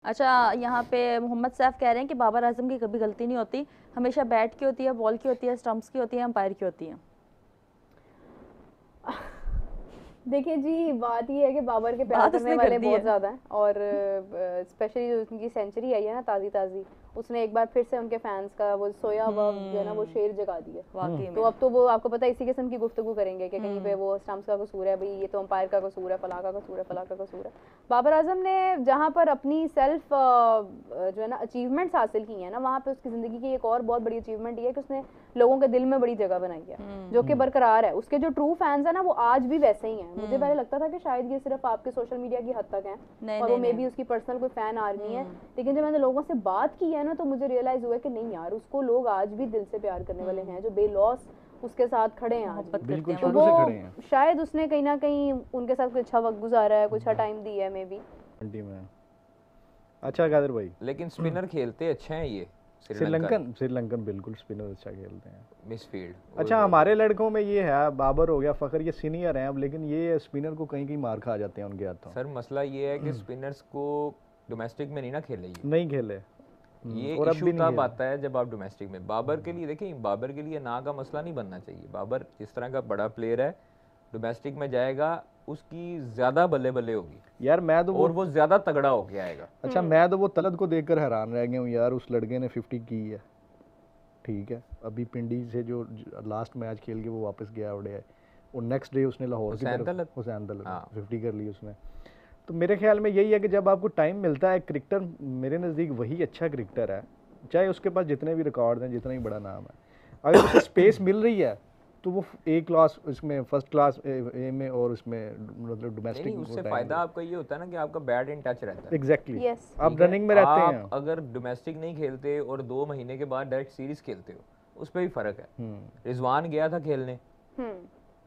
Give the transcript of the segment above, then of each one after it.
अच्छा, यहाँ पे मोहम्मद सैफ कह रहे हैं कि बाबर आजम की कभी गलती नहीं होती, हमेशा बैट की होती है, बॉल की होती है, स्टंप्स की होती है, अंपायर की होती है। देखिए जी, बात ये है कि बाबर के प्यार बात करने उसने वाले कर दी बहुत है। ज़्यादा हैं, और स्पेशली जो उनकी सेंचुरी आई है ना ताज़ी ताज़ी, उसने एक बार फिर से उनके फैंस का वो सोया हुआ जो है ना वो शेर जगा दिया। वाकई तो में। अब तो वो आपको पता है इसी किस्म की गुफ्तगू करेंगे कि कहीं पे वो स्टंप्स का कसूर है, भाई ये तो अंपायर का कसूर है, फला का कसूर है, फला का कसूर है। बाबर आजम ने जहाँ पर अपनी सेल्फ जो है ना अचीवमेंट्स हासिल की हैं ना, वहाँ पे उसकी ज़िंदगी की एक और बहुत बड़ी अचीवमेंट ये है कि उसने लोगों के दिल में बड़ी जगह बनाई है, जो कि बरकरार है। उसके जो ट्रू फैंस है ना वो आज भी वैसे ही हैं। मुझे पहले लगता था कि शायद ये सिर्फ आपके सोशल मीडिया की हद तक है नहीं और वो नहीं मे नहीं। बी उसकी पर्सनल कोई फैन आर्मी है, लेकिन जब मैंने लोगों से बात की है ना तो मुझे रियलाइज हुआ कि नहीं यार, उसको लोग आज भी दिल से प्यार करने वाले हैं, जो बेलॉस उसके साथ खड़े हैं आज मोहब्बत भी। करते बिल्कुल हैं तो शुरू वो से खड़े हैं शायद उसने कहीं ना कहीं उनके साथ कोई अच्छा वक्त गुजारा है, कुछ अच्छा टाइम दिया है मे बी। में। अच्छा कादिर भाई, लेकिन स्पिनर खेलते अच्छे हैं ये श्रीलंकन बिल्कुल स्पिनर अच्छा खेलते हैं। मिसफील्ड। अच्छा, हमारे लड़कों में ये है, बाबर हो गया, फ़खर, ये सीनियर हैं अब, लेकिन ये स्पिनर को कहीं कहीं मार खा जाते हैं उनके हाथों। सर मसला ये है कि स्पिनर्स को डोमेस्टिक में नहीं ना खेले, ये नहीं खेले। ये और अब इशू भी नहीं तब खेले। आता है जब आप डोमेस्टिक में। बाबर के लिए देखिए, बाबर के लिए ना का मसला नहीं बनना चाहिए। बाबर जिस तरह का बड़ा प्लेयर है, डोमेस्टिक में जाएगा उसकी ज़्यादा बल्ले बल्ले होगी यार मैं तो और वो ज़्यादा तगड़ा होके आएगा। अच्छा, मैं तो वो तलत को देखकर हैरान रह गया हूँ यार, उस लड़के ने 50 की है। ठीक है, अभी पिंडी से जो लास्ट मैच खेल के वो वापस गया उड़े, और नेक्स्ट डे उसने लाहौर की तरफ हुसैन तलत 50 कर ली उसने। तो मेरे ख्याल में यही है कि जब आपको टाइम मिलता है, क्रिकेटर मेरे नज़दीक वही अच्छा क्रिकेटर है, चाहे उसके पास जितने भी रिकॉर्ड हैं, जितना ही बड़ा नाम है, अगर उसे स्पेस मिल रही है तो वो ए क्लास, इसमें फर्स्ट क्लास ए में, और उसमें मतलब डोमेस्टिक नहीं, उससे फ़ायदा आपका ये होता है ना कि आपका बैट इन टच रहता है। एग्जैक्टली, आप रनिंग में रहते हैं। आप अगर डोमेस्टिक नहीं खेलते और 2 महीने के बाद डायरेक्ट सीरीज खेलते हो, उस पर भी फ़र्क है। रिजवान गया था खेलने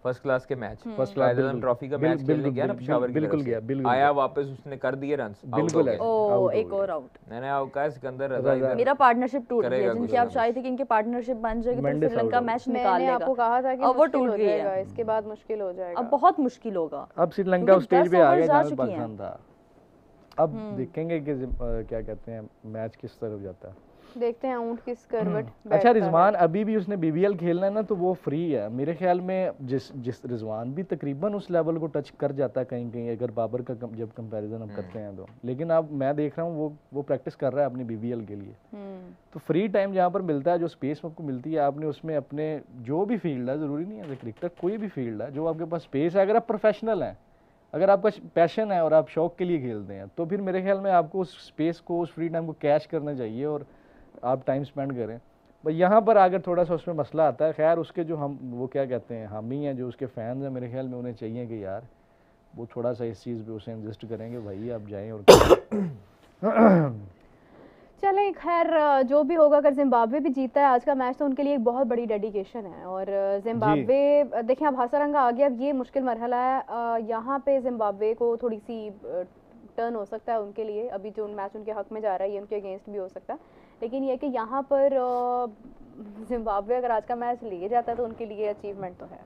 फर्स्ट क्लास के मैच, फर्स्ट क्लास ट्रॉफी का मैच खेलने गया ना पेशावर की तरफ से, आया वापस, उसने कर दिए रन, बिल्कुल है, ओ एक और आउट। मैंने कहा सिकंदर रजा इधर मेरा पार्टनरशिप टूट गया, करेगा जिनकी कुछ आप ना चाहते थे कि इनकी पार्टनरशिप बन जाएगी तो मेंडिस श्रीलंका out हो मैच निकाल मैंने लेगा, आपको कहा था कि अब वो मुश्किल टूट हो गई जाएगा, है। इसके बाद मुश्किल हो जाएगा, अब बहुत मुश्किल होगा। अब श्रीलंका उस स्टेज पे आ गया जहाँ पे चुकी हैं। पाकिस्तान था। अब देखेंगे कि क्या कहते हैं मैच किस तरफ जाता है। देखते हैं ऊंट किस करवट अच्छा, बैठता है। रिजवान अभी भी उसने बीबीएल खेलना है ना, तो वो फ्री है मेरे ख्याल में। जिस रिजवान भी तकरीबन उस लेवल को टच कर जाता है कहीं कहीं, अगर बाबर का जब कंपैरिजन हम करते हैं तो। लेकिन अब मैं देख रहा हूँ वो प्रैक्टिस कर रहा है अपनी बीबीएल के लिए। तो फ्री टाइम जहाँ पर मिलता है, जो स्पेस आपको मिलती है, आपने उसमें अपने जो भी फील्ड है, ज़रूरी नहीं है क्रिकेटर, कोई भी फील्ड है, जो आपके पास स्पेस है, अगर आप प्रोफेशनल हैं, अगर आपका पैशन है और आप शौक के लिए खेलते हैं, तो फिर मेरे ख्याल में आपको उस स्पेस को, उस फ्री टाइम को कैश करना चाहिए और आप टाइम स्पेंड करें। बस यहाँ पर अगर थोड़ा सा उसमें मसला आता है, खैर उसके जो हम वो क्या कहते हैं हामी हैं, जो उसके फैंस हैं, मेरे ख्याल में उन्हें चाहिए कि यार वो थोड़ा सा इस चीज़ पे उसे इन्वेस्ट करेंगे, भाई आप जाएं और चलें, खैर जो भी होगा, अगर जिम्बाब्वे भी जीता है आज का मैच तो उनके लिए एक बहुत बड़ी डेडिकेशन है। और जिम्बाब्वे देखिए अब हासारंगा आ गया, अब ये मुश्किल मरहला है, यहाँ पे जिम्बाब्वे को थोड़ी सी टर्न हो सकता है उनके लिए। अभी जो मैच उनके हक में जा रहा है ये उनके अगेंस्ट भी हो सकता है, लेकिन ये कि यहाँ पर जिम्बाब्वे अगर आज का मैच ले जाता है तो उनके लिए अचीवमेंट तो है,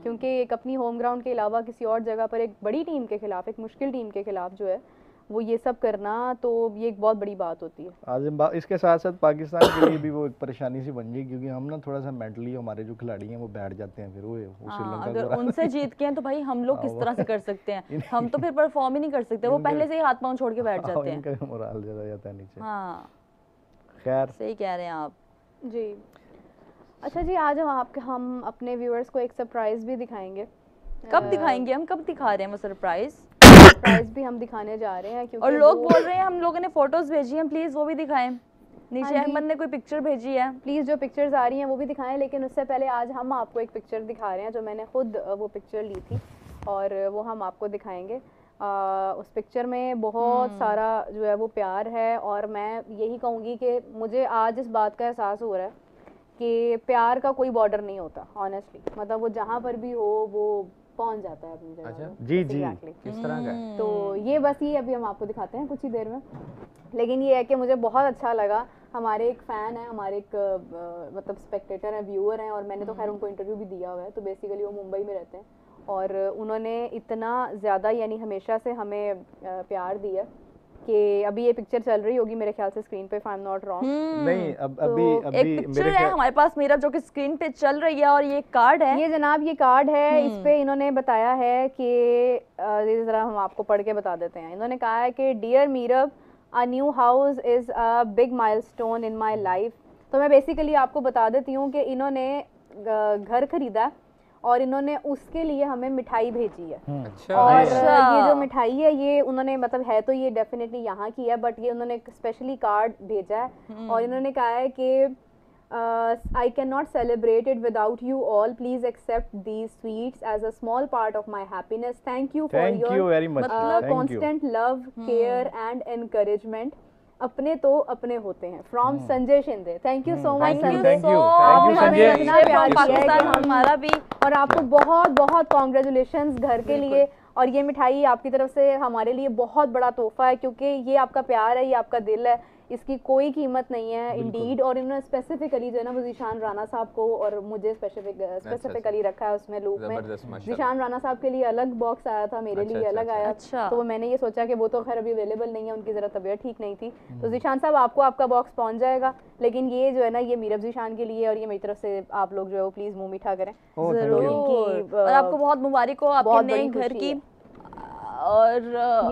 क्योंकि एक अपनी होम ग्राउंड के अलावा किसी और जगह पर एक बड़ी टीम के खिलाफ, एक मुश्किल टीम के खिलाफ जो है वो ये सब करना, तो ये एक बहुत बड़ी बात होती है। आज इसके साथ साथ पाकिस्तान के लिए भी वो एक परेशानी सी बन गई, क्योंकि हम ना थोड़ा सा मेंटली हमारे जो खिलाड़ी हैं वो बैठ जाते हैं, फिर वो श्रीलंका अगर उनसे जीत के हैं तो भाई हम लोग किस तरह से कर सकते हैं, हम तो फिर परफॉर्म ही नहीं कर सकते, वो पहले से ही हाथ पांव छोड़ के बैठ जाते हैं, इनका मोराल ज़्यादा जाता है नीचे। हाँ खैर, सही कह रहे हैं आप जी। अच्छा जी, आज हम अपने व्यूअर्स को एक सरप्राइज भी दिखाएंगे। कब दिखाएंगे, हम कब दिखा रहे हैं वो सरप्राइज भी हम दिखाने जा रहे हैं, क्योंकि और लोग बोल रहे हैं हम लोगों ने फोटोज भेजी हैं, प्लीज वो भी दिखाएं। नीचे अहमद ने कोई पिक्चर भेजी है, प्लीज जो पिक्चर्स आ रही हैं वो भी दिखाएं। लेकिन उससे पहले आज हम आपको एक पिक्चर दिखा रहे हैं जो मैंने खुद वो पिक्चर ली थी और वो हम आपको दिखाएंगे। उस पिक्चर में बहुत सारा जो है वो प्यार है, और मैं यही कहूँगी कि मुझे आज इस बात का एहसास हो रहा है कि प्यार का कोई बॉर्डर नहीं होता, ऑनेस्टली। मतलब वो जहाँ पर भी हो वो पहुंच जाता है अपनी जगह। अच्छा, जी जी, किस तरह का है? तो ये बस ये अभी हम आपको दिखाते हैं कुछ ही देर में। लेकिन ये है कि मुझे बहुत अच्छा लगा, हमारे एक फ़ैन है, हमारे एक मतलब स्पेक्टेटर हैं, व्यूअर हैं, और मैंने तो खैर उनको इंटरव्यू भी दिया हुआ है। तो बेसिकली वो मुंबई में रहते हैं और उन्होंने इतना ज़्यादा यानी हमेशा से हमें प्यार दिया कि अभी ये पिक्चर चल रही होगी मेरे ख्याल से स्क्रीन पे, if I am not wrong. नहीं अभी एक पिक्चर है हमारे पास मेरा जो कि स्क्रीन पे चल रही है, और ये कार्ड है, ये जनाब ये कार्ड है। इस पे इन्होंने बताया है कि ये जरा हम आपको पढ़ के बता देते हैं। इन्होंने कहा है कि dear Meerab, a new house is a big milestone in my life. तो मैं बेसिकली आपको बता देती हूँ कि इन्होंने घर खरीदा और इन्होंने उसके लिए हमें मिठाई भेजी है। अच्छा और अच्छा। ये जो मिठाई है ये उन्होंने मतलब है तो ये डेफिनेटली यहाँ की है, बट ये उन्होंने स्पेशली कार्ड भेजा है और इन्होंने कहा है कि I cannot celebrate it without you all. Please accept these sweets as a small part of my happiness. Thank you for Thank your you very much. Thank you. constant love, care and encouragement. अपने तो अपने होते हैं। From Sanjay Shinde. Thank you so much Thank you, Sanjay. thank you. आपने Thank you, हमें संजय। इतना प्यार किया है कि पाकिस्तान हम हमारा भी और आपको बहुत बहुत कॉन्ग्रेचुलेशंस घर के लिए। और ये मिठाई आपकी तरफ से हमारे लिए बहुत बड़ा तोहफा है, क्योंकि ये आपका प्यार है, ये आपका दिल है, इसकी कोई कीमत नहीं है इंडीड। और इन्होंने स्पेसिफिकली जो है ना वो जीशान राणा साहब को और मुझे स्पेसिफिकली रखा है उसमें लूप में। जबरदस्त माशाल्लाह। जीशान राणा साहब के लिए अलग बॉक्स आया था, मेरे लिए अच्छा, अलग आया। अच्छा। तो मैंने ये सोचा कि वो तो खैर अभी अवेलेबल नहीं है, उनकी ज़रा तबीयत ठीक नहीं थी। तो जीशान साहब आपको आपका बॉक्स पहुंच जाएगा, लेकिन ये जो है ना ये मीरब जीशान के लिए, और ये मेरी तरफ से आप लोग जो है वो प्लीज़ मुँह मीठा करें। जरूर। इनकी, और आपको बहुत मुबारक हो आपके बहुत नए बड़ी घर खुशी की। है। और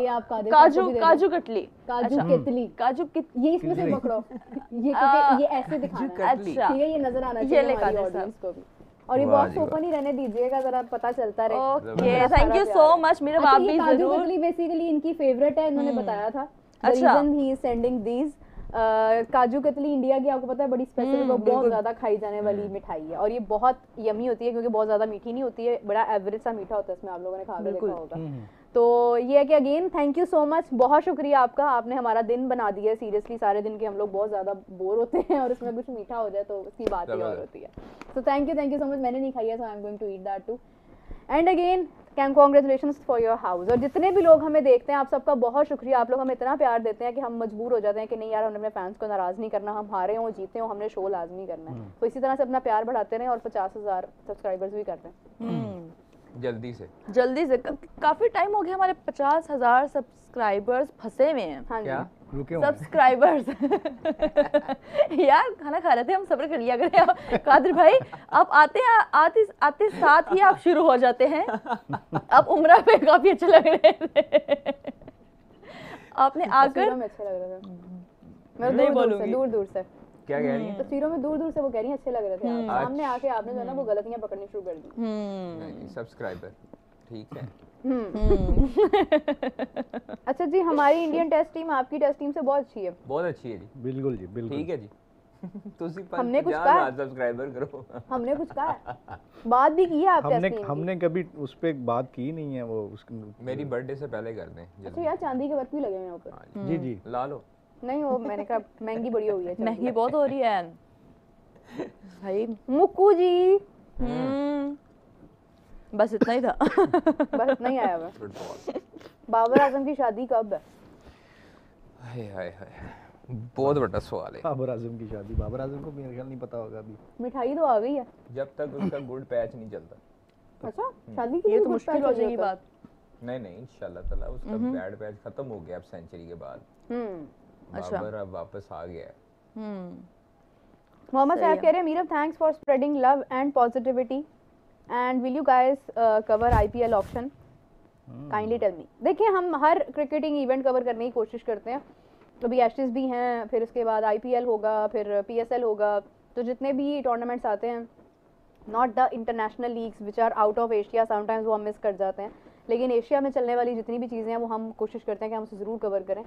ये आप कादिर साहब को काजू भी दे दो। काजू कतली, काजू कितली, काजू कित ये इसमें से पकड़ो, ये क्योंकि ये ऐसे दिखाना है, अच्छा ठीक है, ये नजर आना ये चाहिए ले हमारी कादिर ऑडियंस को भी। और ये वाह बॉक्स जी ओपन ही रहने दीजिएगा, जरा पता चलता रहे। ओके, बड़ा थैंक सारा यू प्यार सो है। मच मेरे अच्छा, बाप ये भी काजू जरूर। कतली बेसिकली इनकी फेवरेट है, इन्होंने बताया था। द अच्छा। Reason he is sending these. Kaju katli India की आपको पता है बड़ी स्पेसिफिक और बहुत ज्यादा खाई जाने वाली मिठाई है, और ये बहुत यमी होती है क्योंकि बहुत ज्यादा मीठी नहीं होती है, बड़ा एवरेज सा मीठा होता है इसमें, आप लोगों ने खा के देखा होगा। तो ये है कि again thank you so much, बहुत शुक्रिया आपका, आपने हमारा दिन बना दिया है। सीरियसली सारे दिन के हम लोग बहुत ज़्यादा बोर होते हैं और उसमें कुछ मीठा हो जाए तो उसकी बात ही और होती है। तो थैंक यू सो मच। मैंने नहीं खाई है, so I am going to eat that too. And again congratulations for your house. और जितने भी लोग हमें देखते हैं आप सबका बहुत शुक्रिया, आप लोग हमें इतना प्यार देते हैं कि हम मजबूर हो जाते हैं कि नहीं यार हमने अपने फैंस को नाराज़ नहीं करना, हम हारे हों जीते हों हमने शो लाजमी करना है। तो इसी तरह से अपना प्यार बढ़ाते रहें और 50,000 सब्सक्राइबर्स भी करते हैं जल्दी से। काफी टाइम हो गया हमारे 50,000 सब्सक्राइबर्स फंसे हुए हैं। हाँ जी। क्या सब्सक्राइबर्स यार खाना खा रहे थे हम, सब्र कर लिया करें कादिर भाई। आप आते साथ ही आप शुरू हो जाते हैं। आप उम्रा पे काफी अच्छे लग रहे थे। आपने आकर तस्वीरों में अच्छे लग रहे थे। मैं नहीं दूर बोलूंगी। दूर से क्या कह रही है? तस्वीरों में दूर से वो कह रही हैं अच्छे लग रहे थे आप। सामने आके आपने जो है ना वो गलतियां पकड़नी शुरू कर दी। नहीं, सब्सक्राइबर ठीक है। अच्छा जी, हमारी इंडियन टेस्ट टीम आपकी टेस्ट टीम से बहुत अच्छी है। बहुत अच्छी है जी। बिल्कुल जी बिल्कुल। ठीक है जी। ਤੁਸੀਂ हमने कुछ कहा? सब्सक्राइबर करो। हमने कुछ कहा है? बात भी की है आप टेस्ट टीम की? हमने कभी उस पे बात की नहीं है, वो उसकी मेरी बर्थडे से पहले कर दें अच्छा जल्दी। यार चांदी के वर्क भी लगे हुए हैं ऊपर। हाँ जी जी ला लो। नहीं वो मैंने कहा महंगी बड़ी हो गई है चांदी। महंगी बहुत हो रही है भाई। मुक्कू जी बस इतना ही था। बस इतना ही आया हुआ। फुटबॉल। बाबर आजम की शादी कब है? हाय हाय हाय, बहुत बड़ा सवाल है। बाबर आजम की शादी, बाबर आजम को मेरे ख्याल नहीं पता होगा अभी। मिठाई तो आ गई है। जब तक उसका गुड पैच नहीं चलता। अच्छा शादी की ये भी तो कुछ मुश्किल पैसा हो जाएगी होता है। बात। नहीं इंशाल्लाह ताला उसका बैड पैच खत्म हो गया अब सेंचुरी के बाद। अच्छा। बाबर अब वापस आ गया है। मोहम्मद साहब कह रहे हैं Meerab thanks for spreading love and positivity and will you guys cover IPL auction kindly tell me. देखिए हम हर क्रिकेटिंग इवेंट कवर करने की कोशिश करते हैं। अभी एशेज़ भी हैं, फिर उसके बाद आईपीएल होगा, फिर पीएसएल होगा, तो जितने भी टूर्नामेंट्स आते हैं not the international leagues which are out of Asia, sometimes वो हम मिस कर जाते हैं, लेकिन एशिया में चलने वाली जितनी भी चीज़ें हैं वो हम कोशिश करते हैं कि हम उसे ज़रूर कवर करें।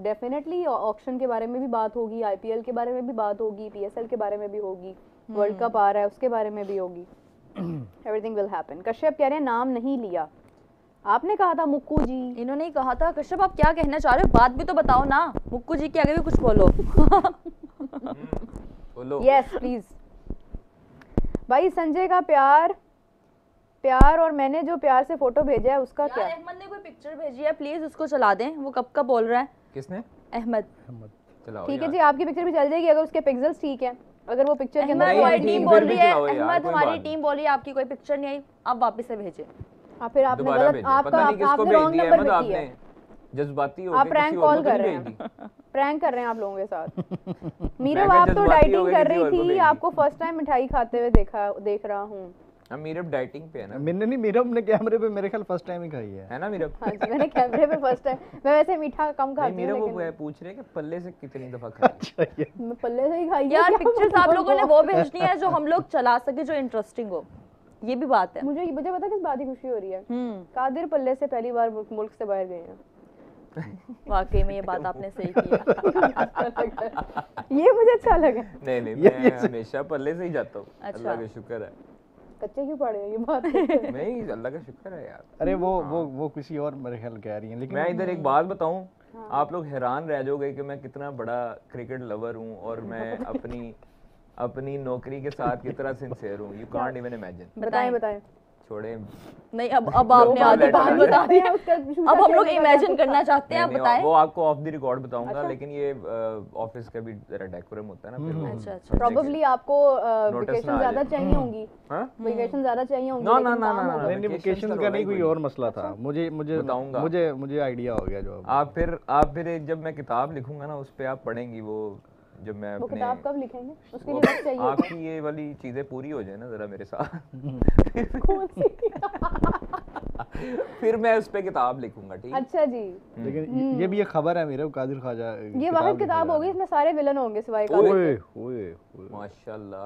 डेफिनेटली ऑक्शन के बारे में भी बात होगी, आईपीएल के बारे में भी बात होगी, पीएसएल के बारे में भी होगी, वर्ल्ड कप आ रहा है उसके बारे में भी होगी। Everything will happen. कश्यप कह रहे हैं नाम नहीं लिया, आपने कहा था मुक्कू जी। इन्होंने ही कहा था। कश्यप आप क्या कहना चाह रहे हो, बात भी तो बताओ ना। मुक्कू जी के आगे भी कुछ बोलो। बोलो। Yes please. भाई संजय का प्यार और मैंने जो प्यार से फोटो भेजा है उसका क्या? अहमद ने कोई पिक्चर भेजी है, प्लीज उसको चला दें। वो कब का बोल रहा है किसने? अहमद। चलाओ ठीक है यार। जी, आपकी पिक्चर भी चल जाएगी अगर उसके पिक्सेल्स ठीक है। अगर वो पिक्चर के अंदर अहमद नहीं, हमारी नहीं, टीम फिर बोल भी रही है, चलाओ यार, अहमद कोई हमारी बात टीम बोल रही है आपकी कोई पिक्चर नहीं आई, आप वापस से भेजें। फिर आपने दोबारा गलत भेजिए। आपका पता नहीं किसको आपने भेज रॉन्ग दिया नंबर अहमद पे किया आपने। है। जज्बाती हो आप के प्रैंक किसी और कॉल को तो कर नहीं रहे हैं, भेजती। प्रैंक कर रहे हैं आप लोगों के साथ। मैं मीरब क्या आप तो जज्बाती हो डाइटिंग गए कर किसी और रही को थी, भेज दी। आपको फर्स्ट टाइम मिठाई खाते हुए देख रहा हूँ। अब मीरब डाइटिंग पे है ना, मैंने नहीं, मीरब ने कैमरे पे मेरे ख्याल फर्स्ट टाइम ही खाई है ना मीरब? हाँ जी, मैंने कैमरे पे फर्स्ट टाइम, मैं वैसे मीठा कम नहीं खाती हूँ मीरब वो लेकिन पूछ रहे हैं कि पल्ले से कितनी दफा खाई। अच्छा ये मैं पल्ले से ही खाई है, यार क्या पिक्चर्स आप बोलूं? लोगों ने वो भेजनी है जो हम लोग चला सके, जो इंटरेस्टिंग हो, ये भी बात है। मुझे पता किस बात की खुशी हो रही है, कादिर पल्ले से पहली बार मुल्क से बाहर गए हैं। वाकई में ये बात आपने सही की है। ये मुझे अच्छा लगा। नहीं नहीं, मैं हमेशा पल्ले से ही जाता हूँ। अच्छा। अल्लाह का शुक्र है। कच्चे क्यों पड़े हैं ये बात? नहीं, अल्लाह का शुक्र है यार। अरे वो किसी और मेरे ख्याल कह रही हैं, लेकिन मैं इधर एक बात बताऊं, आप लोग हैरान रह जाओगे कि मैं कितना बड़ा क्रिकेट लवर हूं और मैं अपनी नौकरी के साथ कितना सिंसियर हूं। You can't even imagine. बताएं। छोड़े नहीं, अब आपने आधी बात बता दी। अब हम लोग इमेजिन करना चाहते हैं, आप नहीं, बताएं। वो आपको ऑफ द रिकॉर्ड बताऊंगा, लेकिन ये ऑफिस का भी जरा डेकोरम होता है ना, फिर वो अच्छा। प्रोबेबली आपको Notice वेकेशन ना आ ज्यादा जाए। चाहिए होंगी, हाँ? वेकेशन ज्यादा चाहिए होंगी, ना, लेकिन ना, ना, काम ना, होगा। ना, नहीं वेकेशन का नहीं, कोई और मसला था। मुझे बताऊंगा। मुझे आइडिया हो गया जो आप फिर जब मैं किताब लिखूंगा ना, उस पे आप पढ़ेंगी वो, जब मैं वो अपने किताब कब लिखेंगे? उसके वो लिए वक्त चाहिए। आपकी ये वाली चीजें पूरी हो जाए ना जरा मेरे साथ, कौन सी? फिर मैं उस पे किताब लिखूंगा, ठीक है? अच्छा जी, लेकिन ये भी एक खबर है मेरे कादिर ख्वाजा ये वाहिद किताब होगी, इसमें सारे विलन होंगे सिवाय का। ओए ओए माशाल्लाह।